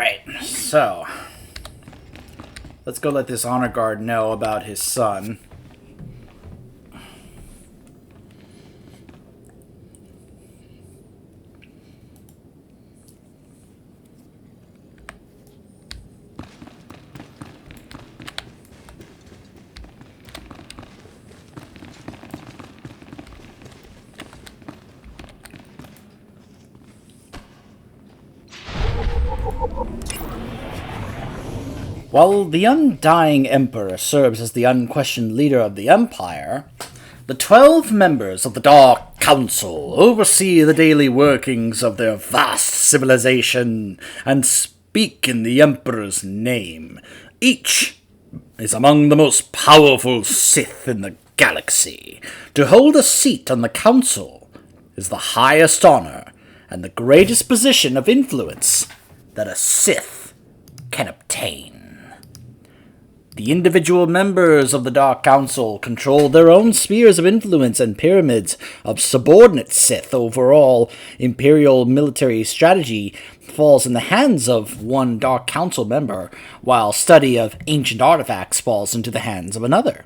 Alright, so let's go let this honor guard know about his son. While the undying Emperor serves as the unquestioned leader of the Empire, the 12 members of the Dark Council oversee the daily workings of their vast civilization and speak in the Emperor's name. Each is among the most powerful Sith in the galaxy. To hold a seat on the Council is the highest honor and the greatest position of influence that a Sith can obtain. The individual members of the Dark Council control their own spheres of influence and pyramids of subordinate Sith. Overall, Imperial military strategy falls in the hands of one Dark Council member, while study of ancient artifacts falls into the hands of another.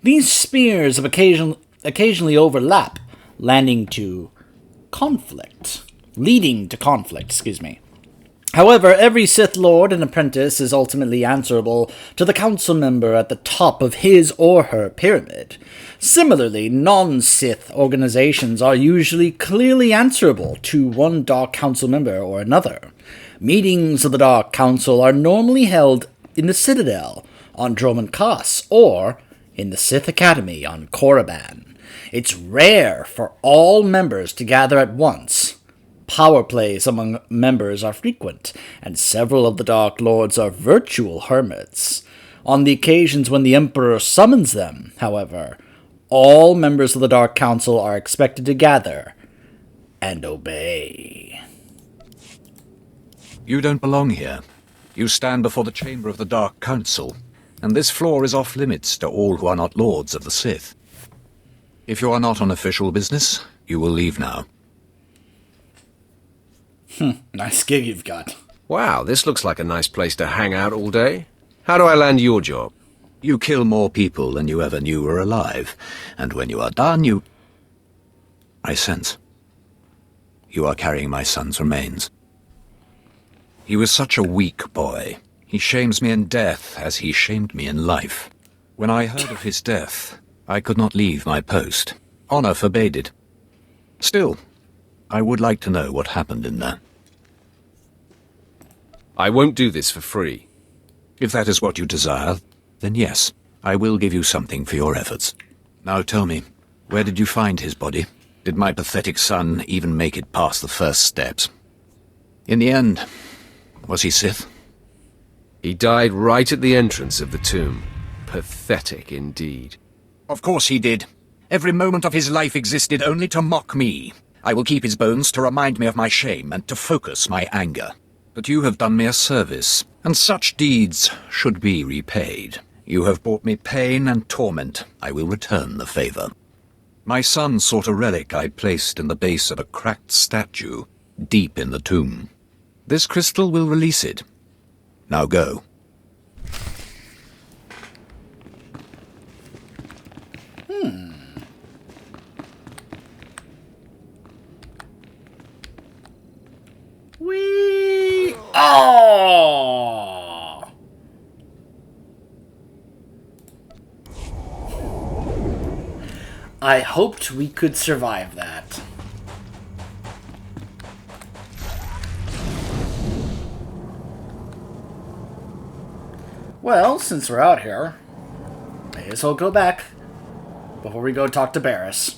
These spheres of occasionally overlap, leading to conflict. However, every Sith Lord and apprentice is ultimately answerable to the council member at the top of his or her pyramid. Similarly, non-Sith organizations are usually clearly answerable to one Dark Council member or another. Meetings of the Dark Council are normally held in the Citadel on Dromund Kaas or in the Sith Academy on Korriban. It's rare for all members to gather at once. Power plays among members are frequent, and several of the Dark Lords are virtual hermits. On the occasions when the Emperor summons them, however, all members of the Dark Council are expected to gather and obey. You don't belong here. You stand before the chamber of the Dark Council, and this floor is off limits to all who are not Lords of the Sith. If you are not on official business, you will leave now. Nice gig you've got. Wow, this looks like a nice place to hang out all day. How do I land your job? You kill more people than you ever knew were alive, and when you are done, I sense. You are carrying my son's remains. He was such a weak boy. He shames me in death as he shamed me in life. When I heard of his death, I could not leave my post. Honor forbade it. Still, I would like to know what happened in there. I won't do this for free. If that is what you desire, then yes, I will give you something for your efforts. Now tell me, where did you find his body? Did my pathetic son even make it past the first steps? In the end, was he Sith? He died right at the entrance of the tomb. Pathetic indeed. Of course he did. Every moment of his life existed only to mock me. I will keep his bones to remind me of my shame and to focus my anger. But you have done me a service, and such deeds should be repaid. You have brought me pain and torment. I will return the favor. My son sought a relic I placed in the base of a cracked statue, deep in the tomb. This crystal will release it. Now go. Oh! I hoped we could survive that. Well, since we're out here, may as well go back before we go talk to Barriss.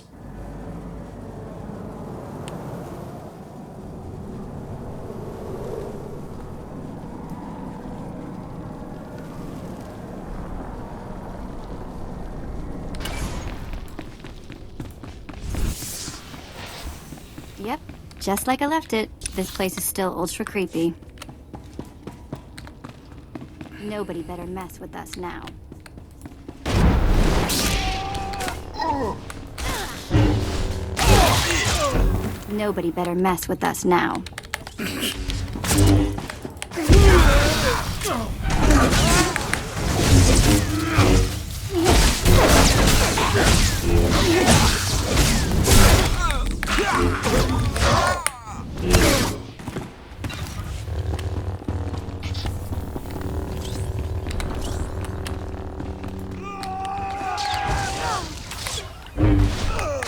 Yep, just like I left it. This place is still ultra creepy. Nobody better mess with us now. Nobody better mess with us now.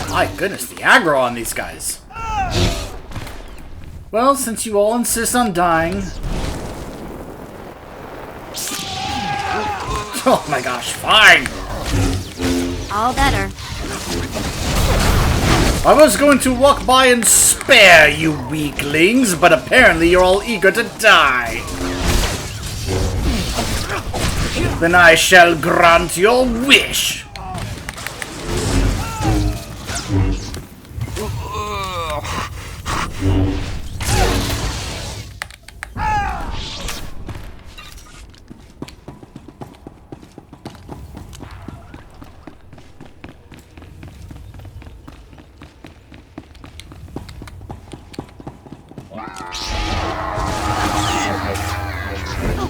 My goodness, the aggro on these guys. Well, since you all insist on dying... Oh my gosh, fine! All better. I was going to walk by and spare you weaklings, but apparently you're all eager to die. Then I shall grant your wish.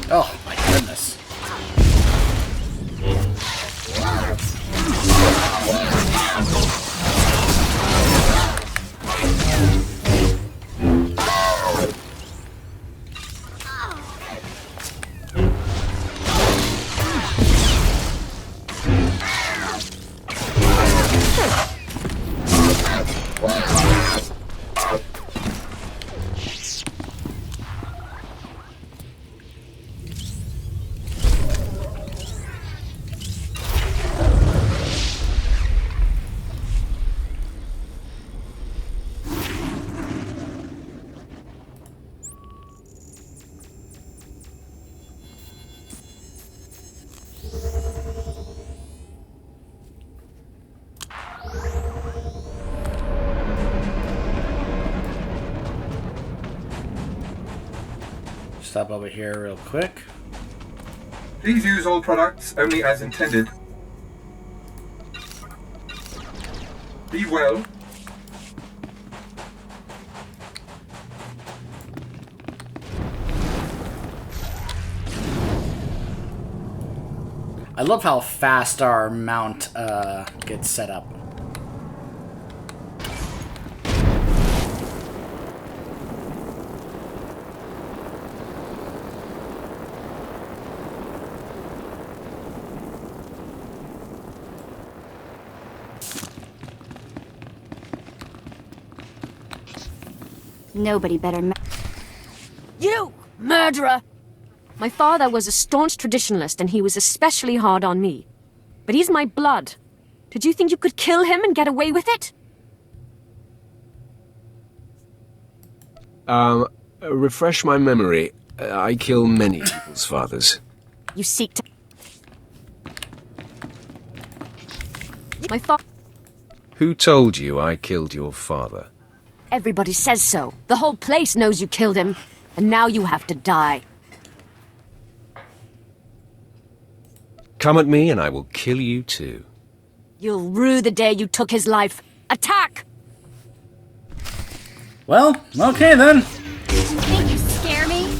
Oh my goodness. Stop over here real quick. Please use all products only as intended. Be well. I love how fast our mount gets set up. Nobody better. You murderer! My father was a staunch traditionalist, and he was especially hard on me. But he's my blood. Did you think you could kill him and get away with it? Refresh my memory. I kill many people's fathers. You seek to... My father... Who told you I killed your father? Everybody says so. The whole place knows you killed him. And now you have to die. Come at me and I will kill you too. You'll rue the day you took his life. Attack! Well, okay then. You think you scare me?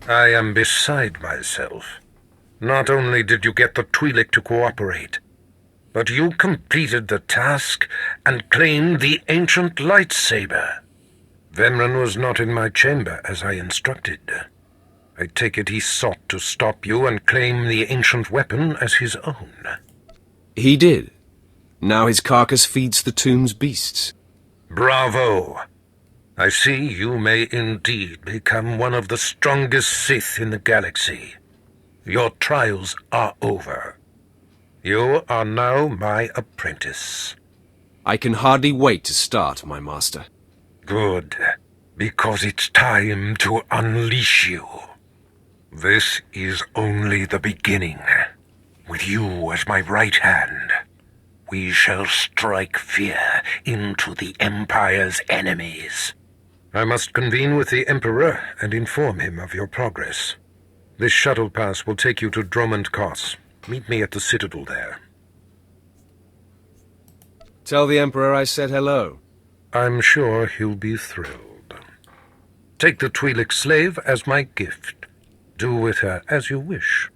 I am beside myself. Not only did you get the Twi'lek to cooperate, but you completed the task and claimed the ancient lightsaber. Vemran was not in my chamber as I instructed. I take it he sought to stop you and claim the ancient weapon as his own. He did. Now his carcass feeds the tomb's beasts. Bravo! I see you may indeed become one of the strongest Sith in the galaxy. Your trials are over. You are now my apprentice. I can hardly wait to start, my master. Good, because it's time to unleash you. This is only the beginning. With you as my right hand, we shall strike fear into the Empire's enemies. I must convene with the Emperor and inform him of your progress. This shuttle pass will take you to Drummond Cos. Meet me at the Citadel there. Tell the Emperor I said hello. I'm sure he'll be thrilled. Take the Twi'lek slave as my gift. Do with her as you wish.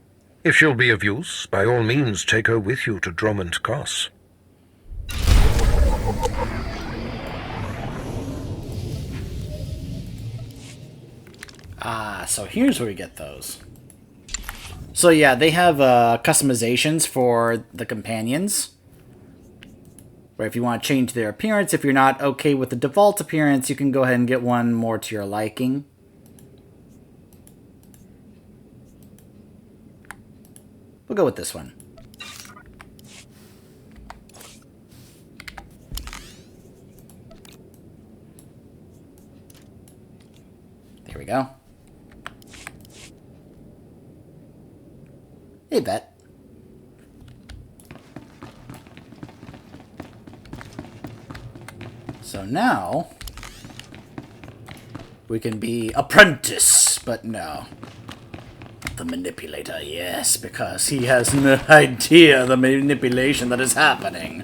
If she'll be of use, by all means take her with you to Drummond Cos. Ah, so here's where we get those. So yeah, they have customizations for the companions. Where if you want to change their appearance, if you're not okay with the default appearance, you can go ahead and get one more to your liking. We'll go with this one. There we go. Hey, Bet. So now, we can be apprentice, but no. The manipulator, yes, because he has no idea the manipulation that is happening.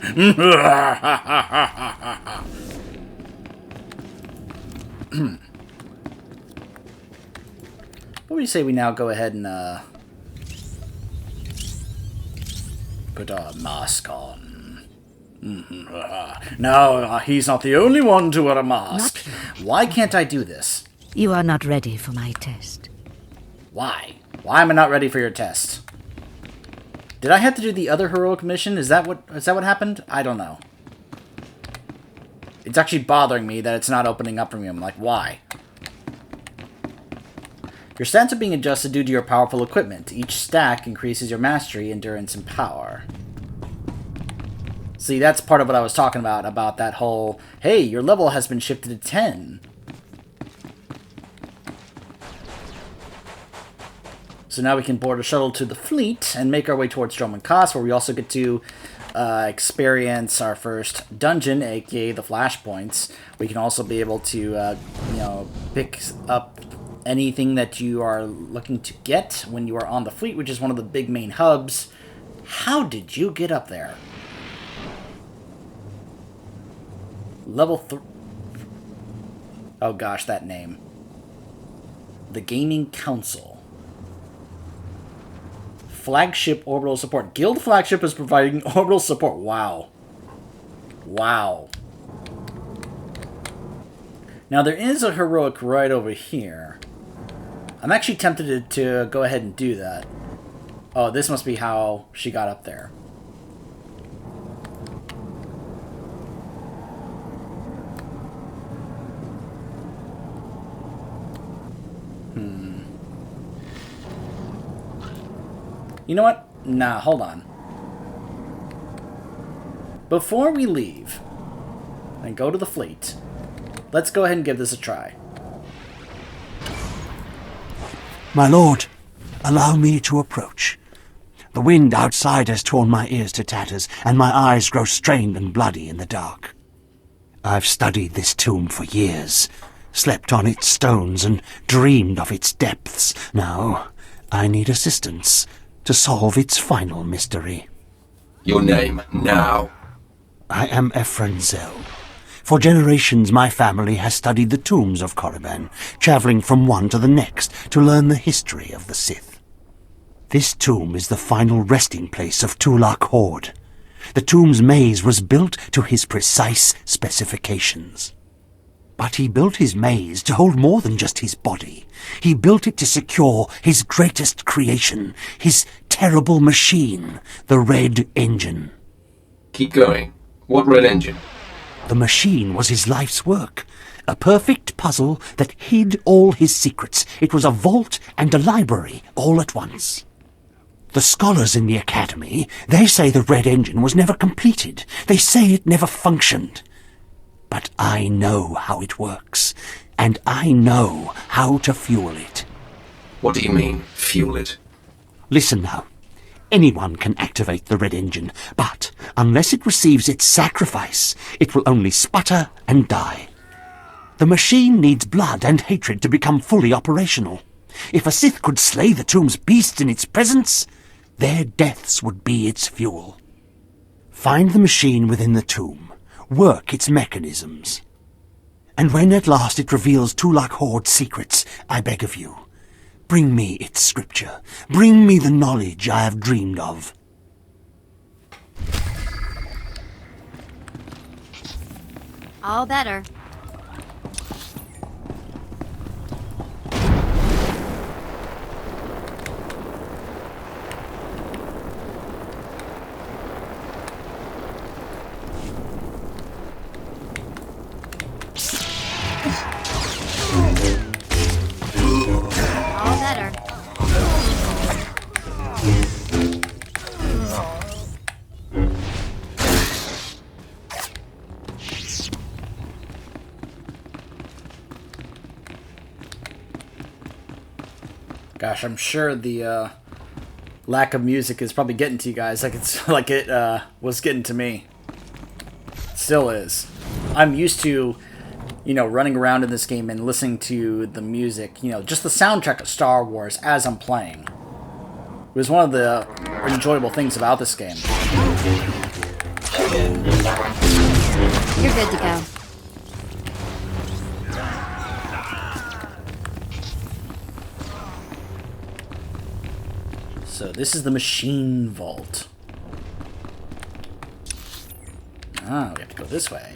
What do you say we now go ahead and put our mask on? No, he's not the only one to wear a mask. Why can't I do this? You are not ready for my test. Why? Why am I not ready for your test? Did I have to do the other heroic mission? Is that what happened? I don't know. It's actually bothering me that it's not opening up for me. I'm like, why? Your stats are being adjusted due to your powerful equipment. Each stack increases your mastery, endurance, and power. See, that's part of what I was talking about that whole, hey, your level has been shifted to 10. So now we can board a shuttle to the fleet and make our way towards Drummond Cos, where we also get to experience our first dungeon, aka the flashpoints. We can also be able to, pick up anything that you are looking to get when you are on the fleet, which is one of the big main hubs. How did you get up there? Level 3. Oh gosh, that name. The Gaming Council. Flagship orbital support. Guild flagship is providing orbital support. Wow. Wow. Now there is a heroic right over here. I'm actually tempted to go ahead and do that. Oh, this must be how she got up there. You know what? Nah, hold on. Before we leave and go to the fleet, let's go ahead and give this a try. My lord, allow me to approach. The wind outside has torn my ears to tatters, and my eyes grow strained and bloody in the dark. I've studied this tomb for years, slept on its stones, and dreamed of its depths. Now, I need assistance to solve its final mystery. Your name, now? I am Ephraim Zell. For generations my family has studied the tombs of Korriban, travelling from one to the next to learn the history of the Sith. This tomb is the final resting place of Tulak Horde. The tomb's maze was built to his precise specifications. But he built his maze to hold more than just his body. He built it to secure his greatest creation, his terrible machine, the Red Engine. Keep going. What Red Engine? The machine was his life's work, a perfect puzzle that hid all his secrets. It was a vault and a library all at once. The scholars in the Academy, they say the Red Engine was never completed. They say it never functioned. But I know how it works, and I know how to fuel it. What do you mean, fuel it? Listen now. Anyone can activate the Red Engine, but unless it receives its sacrifice, it will only sputter and die. The machine needs blood and hatred to become fully operational. If a Sith could slay the tomb's beasts in its presence, their deaths would be its fuel. Find the machine within the tomb. Work its mechanisms. And when at last it reveals Tulak Horde's secrets, I beg of you, bring me its scripture. Bring me the knowledge I have dreamed of. All better. All better. Gosh, I'm sure the lack of music is probably getting to you guys like it's like it was getting to me. It still is. I'm used to, you know, running around in this game and listening to the music, you know, just the soundtrack of Star Wars as I'm playing. It was one of the enjoyable things about this game. You're good to go. So this is the machine vault. Ah, we have to go this way.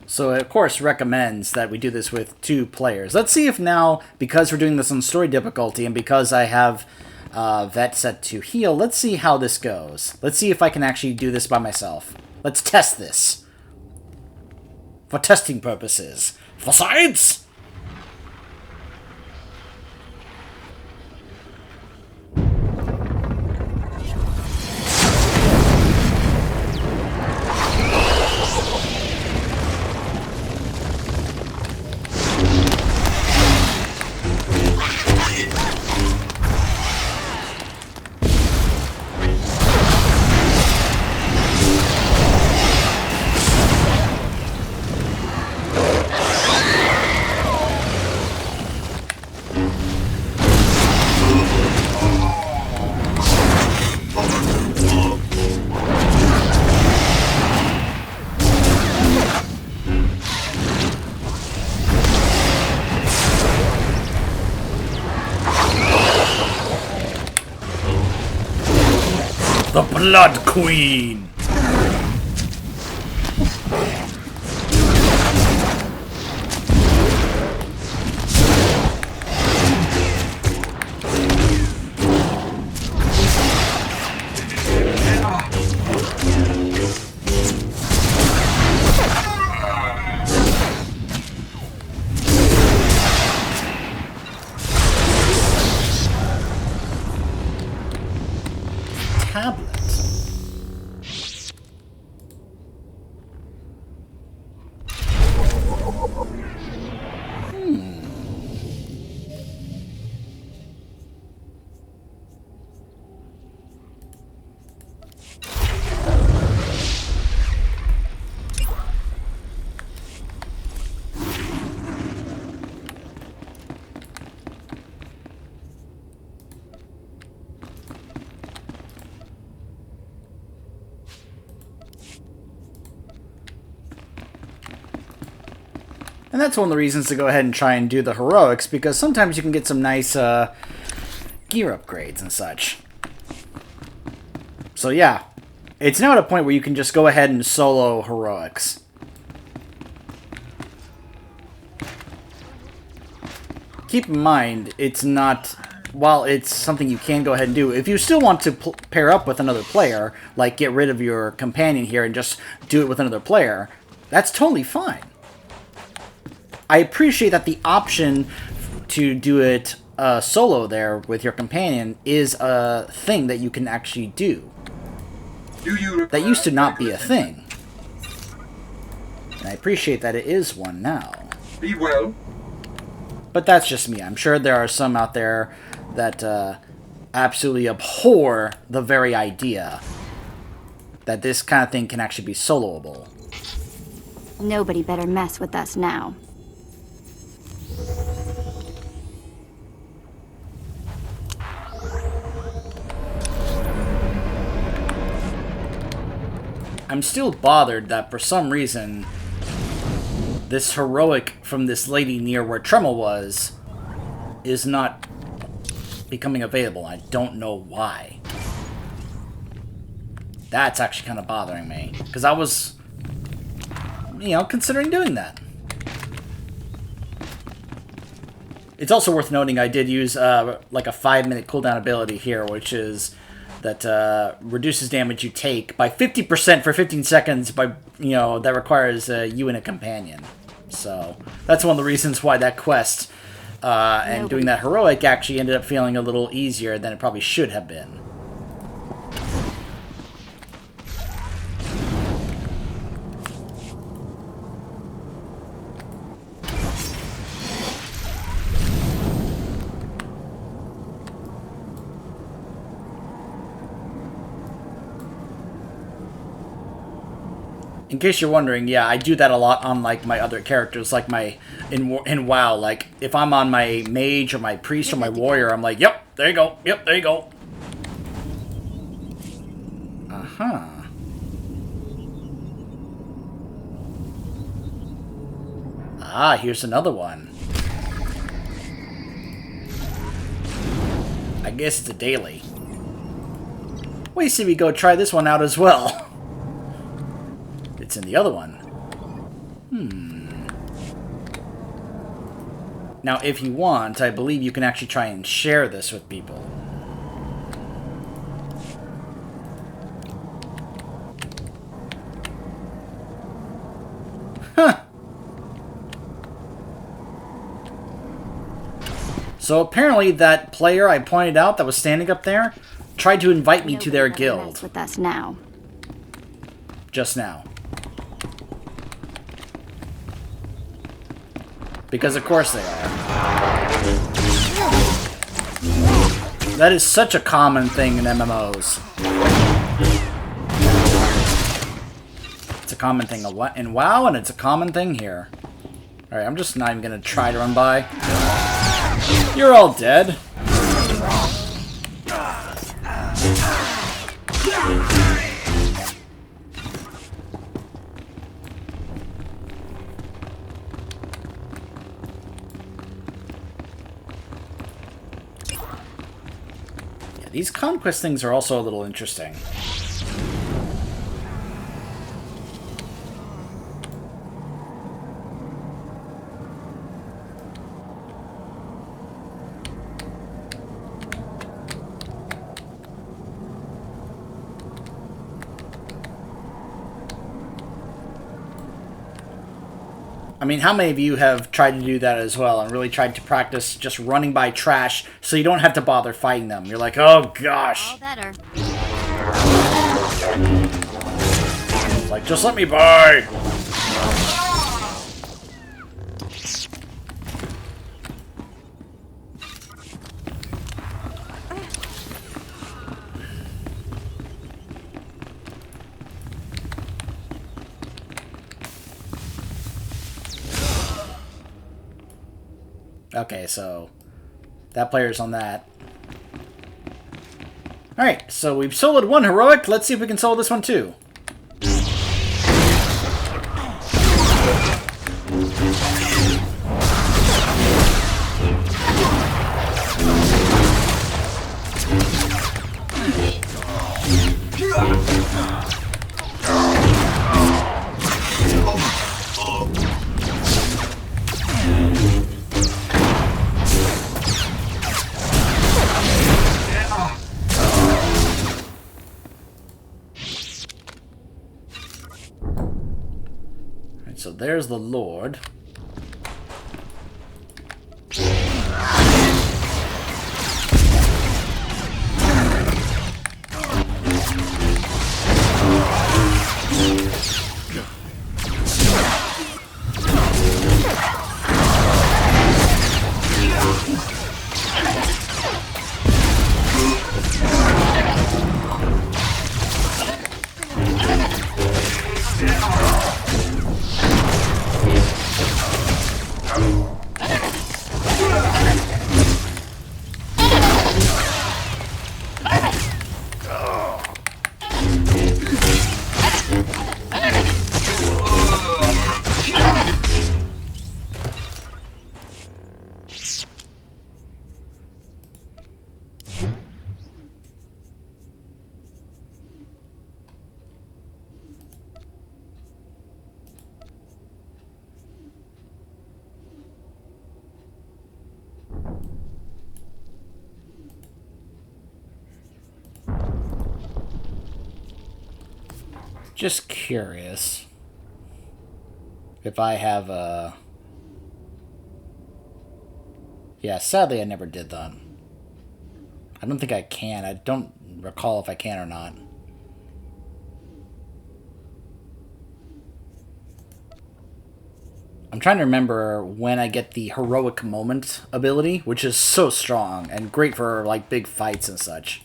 So it, of course, recommends that we do this with 2 players. Let's see if now, because we're doing this on story difficulty, and because I have Vet set to heal, let's see how this goes. Let's see if I can actually do this by myself. Let's test this. For testing purposes. For science! The Blood Queen! Tablet. And that's one of the reasons to go ahead and try and do the heroics, because sometimes you can get some nice gear upgrades and such. So yeah, it's now at a point where you can just go ahead and solo heroics. Keep in mind, it's not, while it's something you can go ahead and do, if you still want to pair up with another player, like get rid of your companion here and just do it with another player, that's totally fine. I appreciate that the option to do it solo there with your companion is a thing that you can actually do. That used to not be a thing. And I appreciate that it is one now. Be well. But that's just me. I'm sure there are some out there that absolutely abhor the very idea that this kind of thing can actually be soloable. Nobody better mess with us now. I'm still bothered that for some reason this heroic from this lady near where Tremel was is not becoming available. I don't know why. That's actually kind of bothering me, because I was, considering doing that. It's also worth noting I did use like a 5-minute cooldown ability here, which is that reduces damage you take by 50% for 15 seconds. That requires you and a companion. So that's one of the reasons why that quest and doing that heroic actually ended up feeling a little easier than it probably should have been. In case you're wondering, yeah, I do that a lot on like my other characters, like in WoW. Like if I'm on my mage or my priest or my warrior, I'm like, yep, there you go, yep, there you go. Ah, here's another one. I guess it's a daily. Wait, see, we go try this one out as well. It's in the other one. Now, if you want, I believe you can actually try and share this with people. Huh. So apparently that player I pointed out that was standing up there tried to invite me to their guild. With us now. Just now. Because of course they are. That is such a common thing in MMOs. It's a common thing in WoW, and it's a common thing here. Alright, I'm just not even gonna try to run by. You're all dead. These conquest things are also a little interesting. I mean, how many of you have tried to do that as well and really tried to practice just running by trash so you don't have to bother fighting them? You're like, oh gosh. All better. It's like, just let me by. Okay, so that player's on that. Alright, so we've soloed one heroic. Let's see if we can solo this one too. So there's the Lord. Just curious if I have a... Yeah, sadly I never did that. I don't think I can. I don't recall if I can or not. I'm trying to remember when I get the heroic moment ability, which is so strong and great for like big fights and such.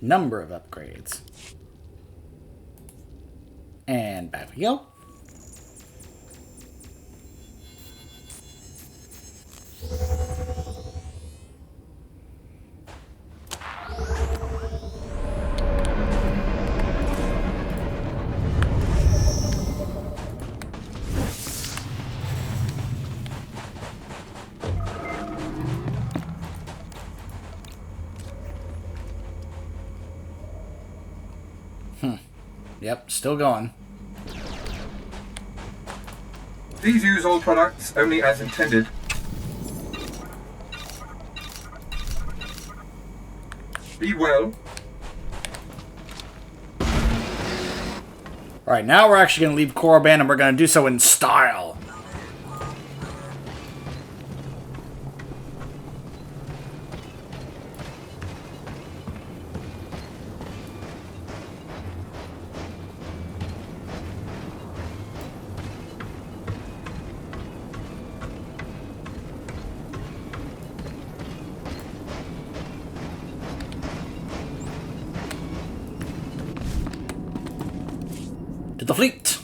Number of upgrades. And back we go. Yep, still going. Please use all products only as intended. Be well. Alright, now we're actually going to leave Korriban, and we're going to do so in style. To the fleet!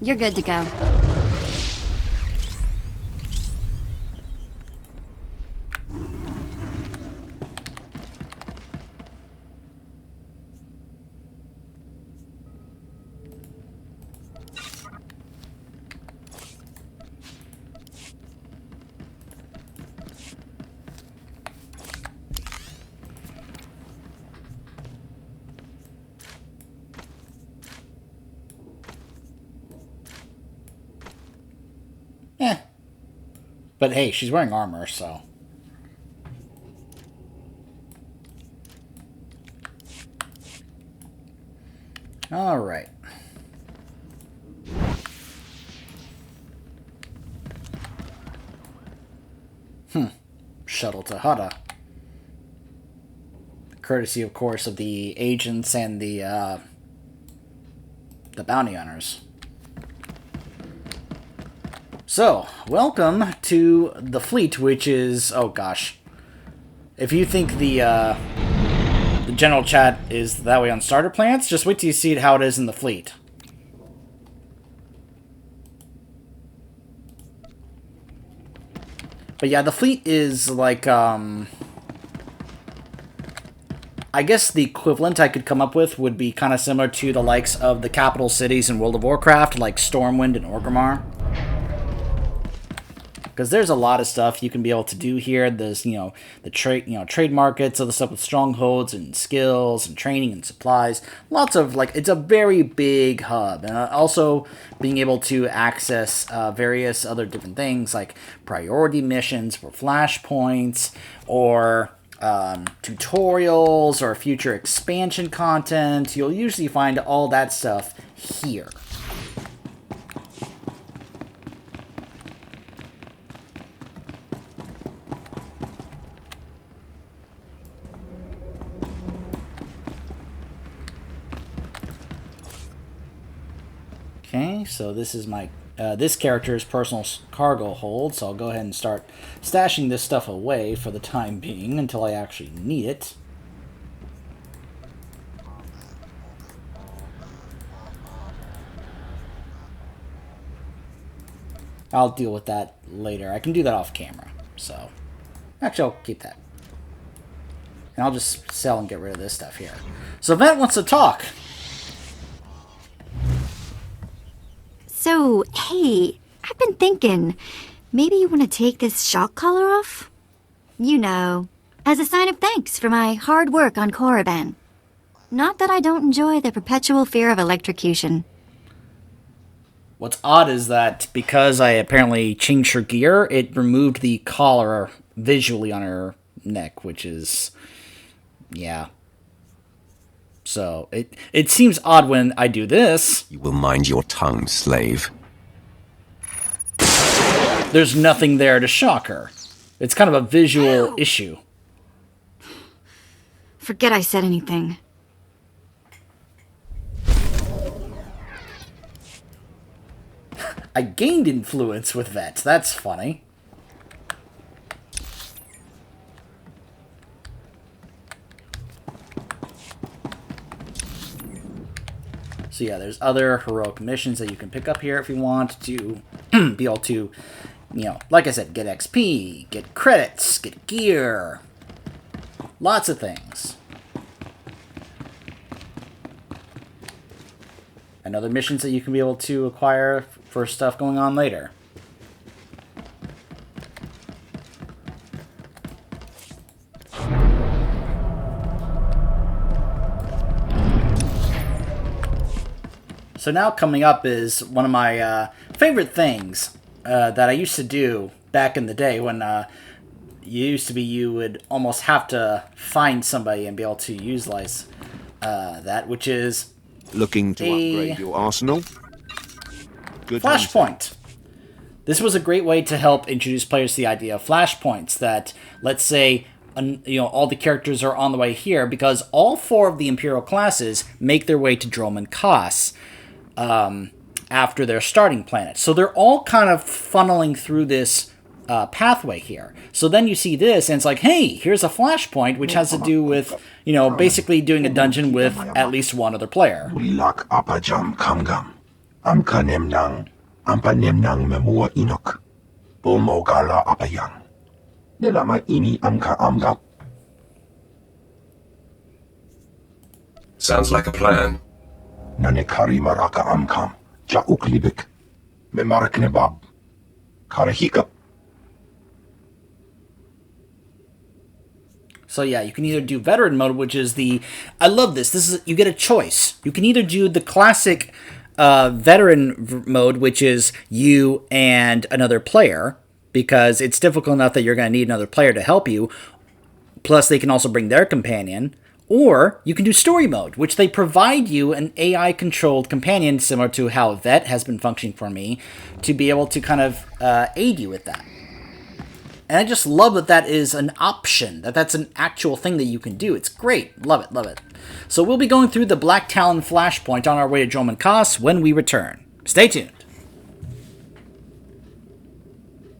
You're good to go. Eh. But hey, she's wearing armor, so... Alright. Shuttle to Hutta. Courtesy, of course, of the agents and the bounty hunters. So, welcome to the fleet, which is... Oh, gosh. If you think the general chat is that way on starter planets, just wait till you see how it is in the fleet. But yeah, the fleet is like, I guess the equivalent I could come up with would be kind of similar to the likes of the capital cities in World of Warcraft, like Stormwind and Orgrimmar. because there's a lot of stuff you can be able to do here. There's, the trade markets, other stuff with strongholds and skills and training and supplies. Lots of, it's a very big hub. And also being able to access various other different things, like priority missions for flashpoints, or tutorials, or future expansion content. You'll usually find all that stuff here. Okay, so this is my this character's personal cargo hold, so I'll go ahead and start stashing this stuff away for the time being until I actually need it. I'll deal with that later. I can do that off camera, so actually I'll keep that. And I'll just sell and get rid of this stuff here. So Vet wants to talk. So, hey, I've been thinking, maybe you want to take this shock collar off? You know, as a sign of thanks for my hard work on Korriban. Not that I don't enjoy the perpetual fear of electrocution. What's odd is that because I apparently changed her gear, it removed the collar visually on her neck, which is, yeah. So, it seems odd when I do this. You will mind your tongue, slave. There's nothing there to shock her. It's kind of a visual issue. Forget I said anything. I gained influence with Vet. That's funny. So yeah, there's other heroic missions that you can pick up here if you want to be able to, like I said, get XP, get credits, get gear. Lots of things. And other missions that you can be able to acquire for stuff going on later. So now coming up is one of my favorite things that I used to do back in the day when you would almost have to find somebody and be able to utilize that, which is looking to upgrade your arsenal. Good flashpoint. This was a great way to help introduce players to the idea of flashpoints. That, let's say, all the characters are on the way here because all 4 of the Imperial classes make their way to Droman Kos after their starting planet. So they're all kind of funneling through this pathway here. So then you see this, and it's like, hey, here's a flashpoint, which has to do with, basically doing a dungeon with at least one other player. Ulak apajam kamgam. Amkanem nang. Ampanem nang memua inok. Bulmogala apayang. Nilama ini amka amgap. Sounds like a plan. Nanekari maraka amkam. Jauk libik. Memarak nebab. Karahikap. So yeah, you can either do veteran mode, which is I love this. This is, you get a choice. You can either do the classic veteran mode, which is you and another player, because it's difficult enough that you're going to need another player to help you. Plus, they can also bring their companion. Or you can do story mode, which they provide you an AI-controlled companion, similar to how Vet has been functioning for me, to be able to kind of aid you with that. And I just love that that is an option, that's an actual thing that you can do. It's great. Love it, love it. So we'll be going through the Black Talon Flashpoint on our way to Droman Kos when we return. Stay tuned.